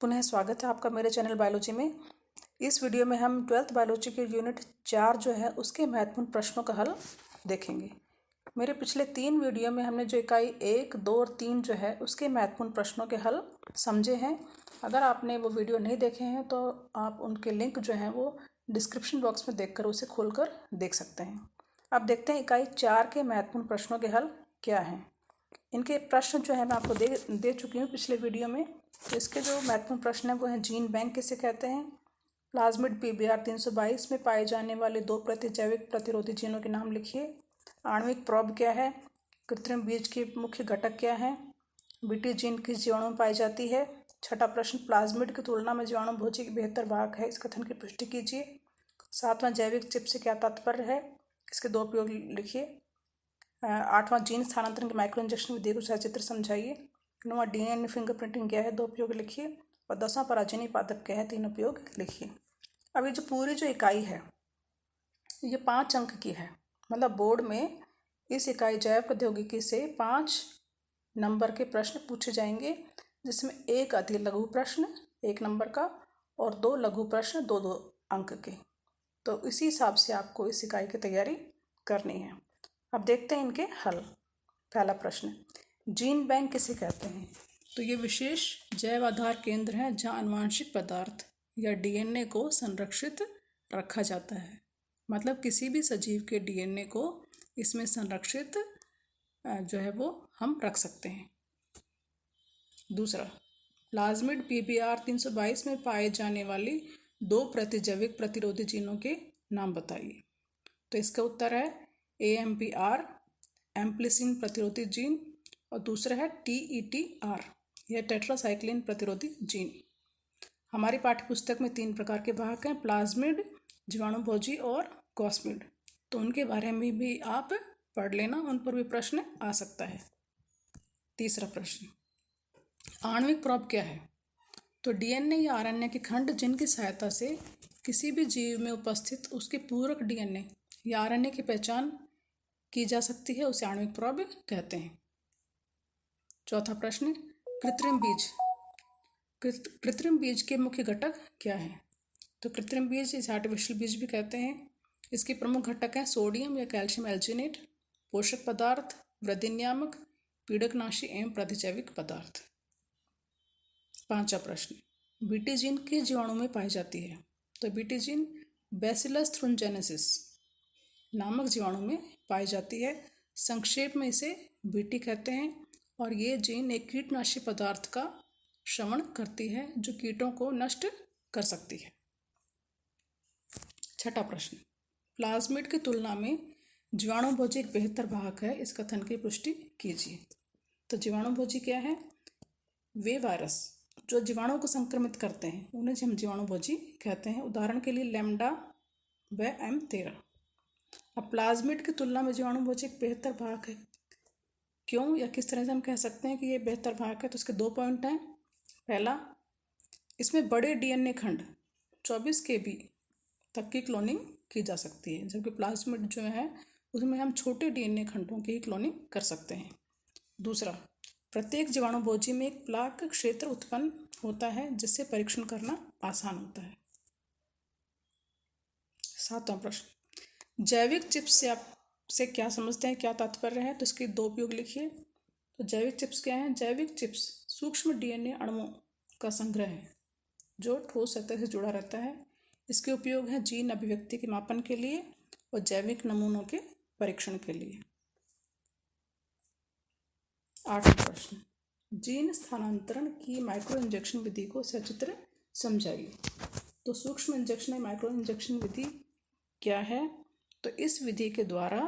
पुनः स्वागत है आपका मेरे चैनल बायोलॉजी में। इस वीडियो में हम 12th बायोलॉजी के यूनिट 4 जो है उसके महत्वपूर्ण प्रश्नों का हल देखेंगे। मेरे पिछले 3 वीडियो में हमने जो इकाई 1, 2 और 3 जो है उसके महत्वपूर्ण प्रश्नों के हल समझे हैं। अगर आपने वो वीडियो नहीं देखे हैं तो आप उनके लिंक जो हैं वो डिस्क्रिप्शन बॉक्स में देखकर उसे खोलकर देख सकते हैं। अब देखते हैं इकाई 4 के महत्वपूर्ण प्रश्नों के हल क्या हैं। इनके प्रश्न जो है मैं आपको दे चुकी हूँ पिछले वीडियो में। तो इसके जो महत्वपूर्ण प्रश्न है वो है जीन बैंक किसे कहते हैं, प्लाज्मिड PBR 322 में पाए जाने वाले 2 प्रतिजैविक प्रतिरोधी जीनों के नाम लिखिए, आणविक प्रोब क्या है, कृत्रिम बीज के मुख्य घटक क्या हैं, बीटी जीन किस जीवाणु में पाई जाती है। छठा प्रश्न, प्लाज्मिड की तुलना में जीवाणु भोजी बेहतर वाहक है, इस कथन की पुष्टि कीजिए। सातवां, जैविक चिप से क्या तात्पर्य है, इसके 2 उपयोग लिखिए। आठवां, जीन स्थानांतरण के माइक्रो इंजेक्शन विधि को सचित्र समझाइए। नौवां, DNA फिंगरप्रिंटिंग क्या है, 2 उपयोग लिखिए। और 10वां, पराजनीय पादप क्या है, 3 उपयोग लिखिए। अब ये जो पूरी जो इकाई है ये 5 अंक की है, मतलब बोर्ड में इस इकाई जैव प्रौद्योगिकी से 5 नंबर के प्रश्न पूछे जाएंगे, जिसमें एक अति लघु प्रश्न 1 नंबर का और 2 लघु प्रश्न 2-2 अंक के। तो इसी हिसाब से आपको इस इकाई की तैयारी करनी है। अब देखते हैं इनके हल। पहला प्रश्न, जीन बैंक किसे कहते हैं? तो ये विशेष जैव आधार केंद्र हैं जहाँ आनुवांशिक पदार्थ या DNA को संरक्षित रखा जाता है। मतलब किसी भी सजीव के DNA को इसमें संरक्षित जो है वो हम रख सकते हैं। दूसरा, प्लाज्मिड PBR 322 में पाए जाने वाली 2 प्रतिजैविक प्रतिरोधी जीनों के नाम बताइए। तो इसका उत्तर है AMPR एम्प्लिसिन प्रतिरोधी जीन और दूसरा है TETR यह टेट्रासाइक्लिन प्रतिरोधी जीन। हमारी पाठ्यपुस्तक में 3 प्रकार के वाहक हैं, प्लाज्मिड, जीवाणुभोजी और गॉस्मिड। तो उनके बारे में भी आप पढ़ लेना, उन पर भी प्रश्न आ सकता है। तीसरा प्रश्न, आणविक प्रोब क्या है? तो DNA या RNA के खंड जिनकी सहायता से किसी भी जीव में उपस्थित उसके पूरक DNA या RNA की पहचान की जा सकती है, उसे आणविक प्रोब कहते हैं। चौथा प्रश्न, कृत्रिम बीज। कृत्रिम बीज के मुख्य घटक क्या हैं? तो कृत्रिम बीज इसे आर्टिफिशियल बीज भी कहते हैं। इसके प्रमुख घटक हैं सोडियम या कैल्शियम एल्जिनेट, पोषक पदार्थ, वृद्धि नियामक, पीड़कनाशी एवं प्रतिजैविक पदार्थ। पांचवा प्रश्न, बीटी जीन किस जीवाणु में पाई जाती है? तो बीटी जीन बैसिलस थ्रुनजेनेसिस नामक जीवाणु में पाई जाती है। संक्षेप में इसे बीटी कहते हैं और ये जीन एक कीटनाशी पदार्थ का श्रवण करती है जो कीटों को नष्ट कर सकती है। छठा प्रश्न, प्लाज्मिड की तुलना में जीवाणुभोजी एक बेहतर वाहक है, इस कथन की पुष्टि कीजिए। तो जीवाणुभोजी क्या है? वे वायरस जो जीवाणु को संक्रमित करते हैं उन्हें हम जीवाणुभोजी कहते हैं। उदाहरण के लिए लैम्डा व M13। अब प्लाज्मिड की तुलना में जीवाणुभोजी एक बेहतर वाहक है, क्यों या किस तरह से हम कह सकते हैं कि ये बेहतर वाहक है? तो इसके 2 पॉइंट हैं। पहला, इसमें बड़े DNA खंड 24 KB तक की क्लोनिंग की जा सकती है, जबकि प्लाज्मिड जो है उसमें हम छोटे DNA खंडों की ही क्लोनिंग कर सकते हैं। दूसरा, प्रत्येक जीवाणुभोजी में एक प्लाक क्षेत्र उत्पन्न होता है जिससे परीक्षण करना आसान होता है। सातवां प्रश्न, जैविक चिप्स से आप से क्या समझते हैं, क्या तात्पर्य है? तो इसके 2 उपयोग लिखिए। तो जैविक चिप्स क्या हैं? जैविक चिप्स सूक्ष्म DNA अणुओं का संग्रह है जो ठोस सतह से जुड़ा रहता है। इसके उपयोग हैं जीन अभिव्यक्ति के मापन के लिए और जैविक नमूनों के परीक्षण के लिए। आठवां प्रश्न, जीन स्थानांतरण की माइक्रो इंजेक्शन विधि को सचित्र समझाइए। तो सूक्ष्म इंजेक्शन या माइक्रो इंजेक्शन विधि क्या है? तो इस विधि के द्वारा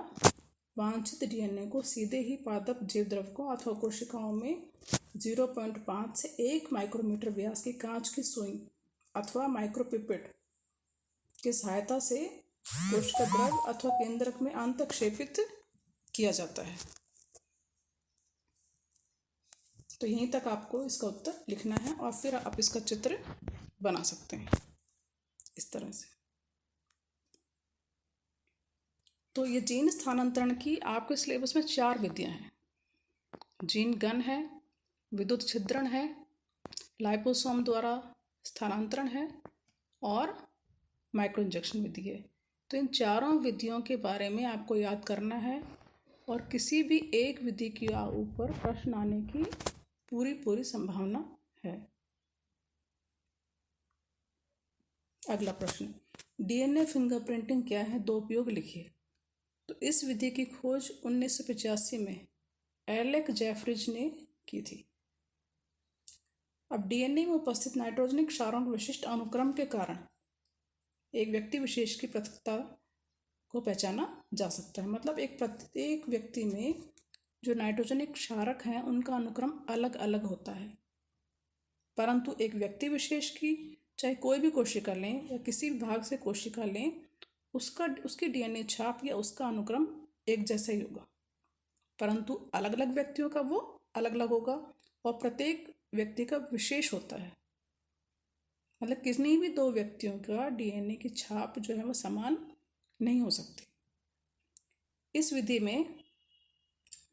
वांछित DNA को सीधे ही पादप जीवद्रव को अथवा कोशिकाओं में 0.5 से 1 माइक्रोमीटर व्यास की कांच की सुई अथवा माइक्रोपिपेट की सहायता से कोशिका द्रव अथवा केंद्रक में अंतःक्षेपित किया जाता है। तो यहीं तक आपको इसका उत्तर लिखना है और फिर आप इसका चित्र बना सकते हैं इस तरह से। तो ये जीन स्थानांतरण की आपके सिलेबस में 4 विधियां हैं। जीन गन है, विद्युत छिद्रण है, लाइपोसोम द्वारा स्थानांतरण है और माइक्रो इंजेक्शन विधि है। तो इन चारों विधियों के बारे में आपको याद करना है और किसी भी एक विधि के ऊपर प्रश्न आने की पूरी संभावना है। अगला प्रश्न, डीएनए फिंगरप्रिंटिंग क्या है, दो उपयोग लिखिए। तो इस विधि की खोज 1985 में एलेक जेफरिज ने की थी। अब डीएनए में उपस्थित नाइट्रोजनिक क्षारों के विशिष्ट अनुक्रम के कारण एक व्यक्ति विशेष की पृथकता को पहचाना जा सकता है। मतलब एक प्रत्येक व्यक्ति में जो नाइट्रोजनिक क्षारक हैं उनका अनुक्रम अलग अलग होता है, परंतु एक व्यक्ति विशेष की चाहे कोई भी कोशिका लें या किसी भी भाग से कोशिका लें, उसकी डीएनए छाप या उसका अनुक्रम एक जैसा ही होगा, परंतु अलग अलग व्यक्तियों का वो अलग अलग होगा और प्रत्येक व्यक्ति का विशेष होता है। मतलब किसी भी दो व्यक्तियों का डीएनए की छाप जो है वो समान नहीं हो सकती। इस विधि में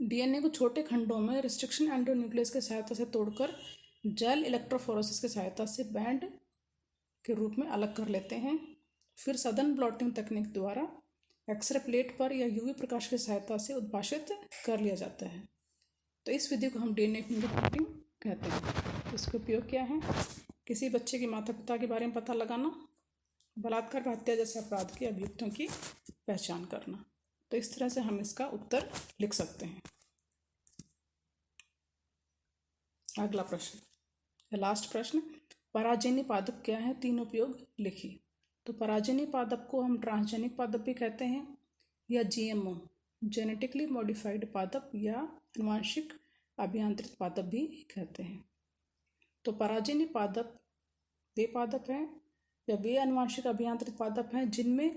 डीएनए को छोटे खंडों में रिस्ट्रिक्शन एंडोन्यूक्लियस की सहायता से तोड़कर जेल इलेक्ट्रोफोरेसिस की सहायता से बैंड के रूप में अलग कर लेते हैं। फिर सदन ब्लॉटिंग तकनीक द्वारा एक्सरे प्लेट पर या यूवी प्रकाश की सहायता से उद्भाषित कर लिया जाता है। तो इस विधि को हम डीएनए फिंगरप्रिंटिंग कहते हैं। इसका उपयोग क्या है? किसी बच्चे के माता पिता के बारे में पता लगाना, बलात्कार, हत्या जैसे अपराध के अभियुक्तों की पहचान करना। तो इस तरह से हम इसका उत्तर लिख सकते हैं। अगला प्रश्न, लास्ट प्रश्न, पराजयनी पादप क्या है, तीन उपयोग लिखिए। तो पराजयनी पादप को हम ट्रांसजेनिक पादप भी कहते हैं या जीएमओ जेनेटिकली मॉडिफाइड पादप या आनुवांशिक अभियांत्रित पादप भी कहते हैं। तो पराजयनी पादप वे पादप हैं या वे आनुवांशिक अभियांत्रित पादप हैं जिनमें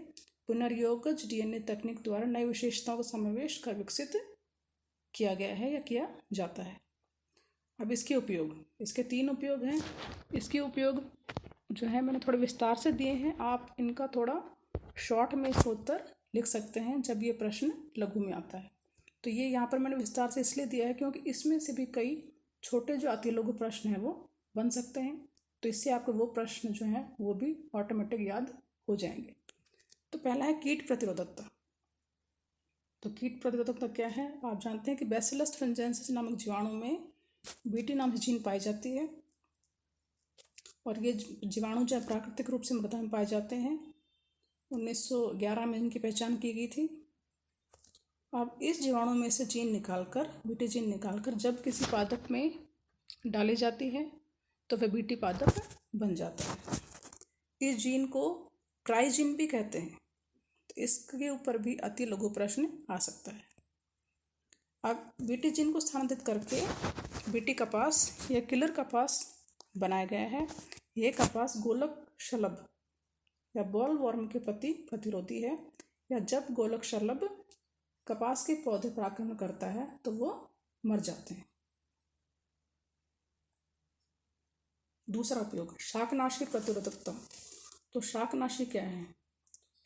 पुनर्योगज डीएनए तकनीक द्वारा नई विशेषताओं का समावेश कर विकसित किया गया है या किया जाता है। अब इसके उपयोग, इसके तीन उपयोग हैं। इसके उपयोग जो है मैंने थोड़े विस्तार से दिए हैं, आप इनका थोड़ा शॉर्ट में इसका उत्तर लिख सकते हैं जब ये प्रश्न लघु में आता है। तो ये यहाँ पर मैंने विस्तार से इसलिए दिया है क्योंकि इसमें से भी कई छोटे जो अति लघु प्रश्न हैं वो बन सकते हैं, तो इससे आपको वो प्रश्न जो हैं वो भी ऑटोमेटिक याद हो जाएंगे। तो पहला है कीट प्रतिरोधकता। तो कीट प्रतिरोधकता क्या है? आप जानते हैं कि बैसिलस thuringiensis नामक जीवाणु में बीटी नाम से जीन पाई जाती है और ये जीवाणु जो है प्राकृतिक रूप से मृदा में पाए जाते हैं। 1911 में इनकी पहचान की गई थी। अब इस जीवाणु में से जीन निकालकर, बीटी जीन निकालकर जब किसी पादप में डाली जाती है तो वह बीटी पादप बन जाता है। इस जीन को ट्राइजीन भी कहते हैं। तो इसके ऊपर भी अति लघु प्रश्न आ सकता है। अब बीटी जीन को स्थानांतरित करके बीटी कपास या किलर कपास बनाया गया है। यह कपास गोलक शलभ या बॉल वर्म के प्रति प्रतिरोधी है, या जब गोलक शलभ कपास के पौधे पर आक्रमण करता है तो वो मर जाते हैं। दूसरा उपयोग, शाकनाशी प्रतिरोधकता। तो शाकनाशी क्या है?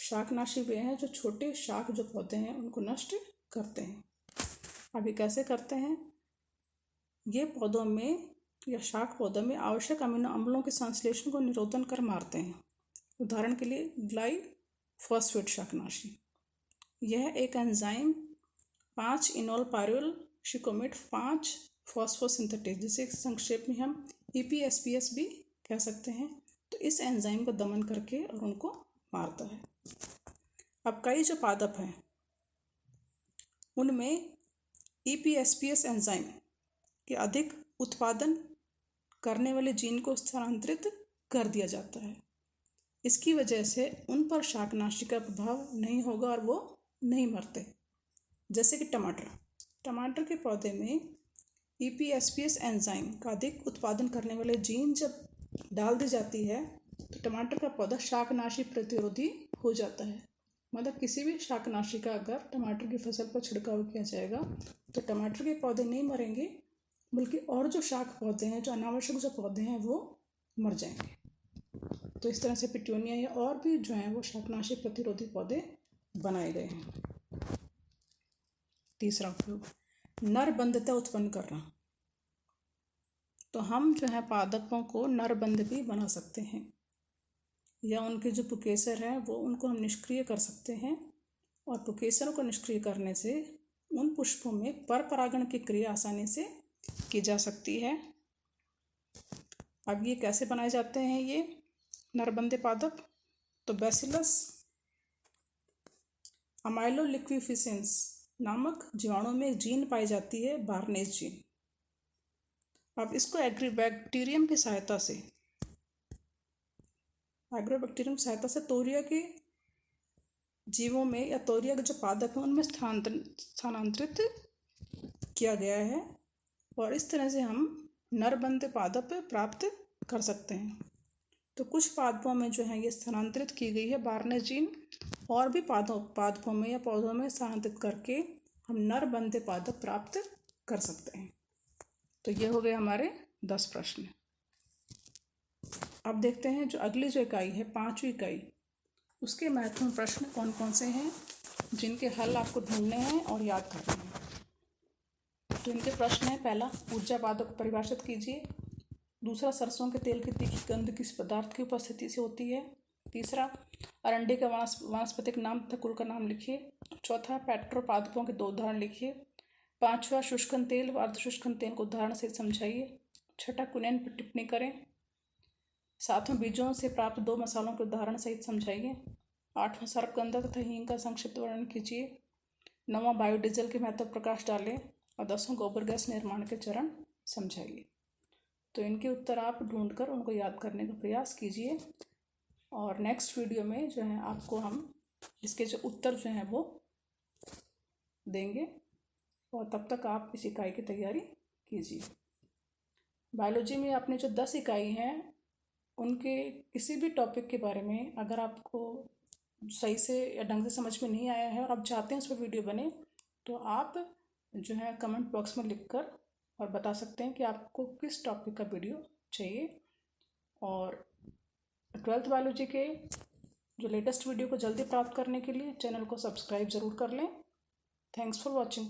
शाकनाशी वे हैं जो छोटे शाक जो पौधे हैं उनको नष्ट करते हैं। अब ये कैसे करते हैं? ये पौधों में या शाक पौधों में आवश्यक अमीनो अम्लों के संश्लेषण को निरोधन कर मारते हैं। उदाहरण के लिए ग्लाइफॉस्फेट शाकनाशी। यह एक एंजाइम 5-इनोल पायरुल शिकोमेट 5 फॉस्फोसिंथेटेज, जिसे संक्षेप में हम EPSPS भी कह सकते हैं, तो इस एंजाइम को दमन करके और उनको मारता है। अब कई जो पादप हैं उनमें EPSPS एंजाइम के अधिक उत्पादन करने वाले जीन को स्थानांतरित कर दिया जाता है। इसकी वजह से उन पर शाकनाशी का प्रभाव नहीं होगा और वो नहीं मरते। जैसे कि टमाटर के पौधे में EPSPS एंजाइम का अधिक उत्पादन करने वाले जीन जब डाल दी जाती है तो टमाटर का पौधा शाकनाशी प्रतिरोधी हो जाता है। मतलब किसी भी शाकनाशी का अगर टमाटर की फसल पर छिड़काव किया जाएगा तो टमाटर के पौधे नहीं मरेंगे, बल्कि और जो शाक पौधे हैं, जो अनावश्यक जो पौधे हैं, वो मर जाएंगे। तो इस तरह से पिटूनिया या और भी जो हैं वो शाकनाशी प्रतिरोधी पौधे बनाए गए हैं। तीसरा उपयोग, नरबंधता उत्पन्न करना। तो हम जो है पादपों को नरबंध भी बना सकते हैं, या उनके जो पुकेसर हैं वो उनको हम निष्क्रिय कर सकते हैं, और पुकेसरों को निष्क्रिय करने से उन पुष्पों में पर परागण की क्रिया आसानी से की जा सकती है। अब ये कैसे बनाए जाते हैं ये नरबंधे पादप? तो बैसिलस अमाइलोलिक्विफिसेंस नामक जीवाणु में जीन पाई जाती है, बार्नेस जीन। अब इसको एग्रीबैक्टीरियम की सहायता से तोरिया के जीवों में या तोरिया के जो पादप हैं उनमें स्थानांतरित किया गया है, और इस तरह से हम नरबंधे पादप प्राप्त कर सकते हैं। तो कुछ पादपों में जो है ये स्थानांतरित की गई है बार्नेस जीन, और भी पादपों में या पौधों में स्थानांतरित करके हम नरबंधे पादप प्राप्त कर सकते हैं। तो ये हो गए हमारे 10 प्रश्न। अब देखते हैं जो अगली जो इकाई है 5वीं इकाई, उसके महत्वपूर्ण प्रश्न कौन कौन से हैं जिनके हल आपको ढूंढने हैं और याद करने हैं। तो इनके प्रश्न है, पहला ऊर्जा पादप को परिभाषित कीजिए। दूसरा, सरसों के तेल की तीखी गंध किस पदार्थ की उपस्थिति से होती है। तीसरा, अरंडी का वानस्पतिक नाम तथा कुल का नाम लिखिए। चौथा, पेट्रो पादपों के 2 उदाहरण लिखिए। पांचवा, शुष्कन तेल व अर्धशुष्कन तेल को उदाहरण से समझाइए। छठा, कुनेन पर टिप्पणी करें। सातवां, बीजों से प्राप्त 2 मसालों के उदाहरण सहित समझाइए। आठवां, सर्पगंधा तथा हींग का संक्षिप्त वर्णन कीजिए। नौवां, बायोडीजल के महत्व प्रकाश डालें। और 10वां, गोबर गैस निर्माण के चरण समझाइए। तो इनके उत्तर आप ढूंढकर उनको याद करने का प्रयास कीजिए, और नेक्स्ट वीडियो में जो है आपको हम इसके जो उत्तर जो हैं वो देंगे, और तब तक आप इस इकाई की तैयारी कीजिए। बायोलॉजी में आपने जो 10 इकाई हैं उनके किसी भी टॉपिक के बारे में अगर आपको सही से या ढंग से समझ में नहीं आया है और आप चाहते हैं उस पर वीडियो बने, तो आप जो है कमेंट बॉक्स में लिखकर और बता सकते हैं कि आपको किस टॉपिक का वीडियो चाहिए। और 12th बायोलॉजी के जो लेटेस्ट वीडियो को जल्दी प्राप्त करने के लिए चैनल को सब्सक्राइब ज़रूर कर लें। Thanks for watching.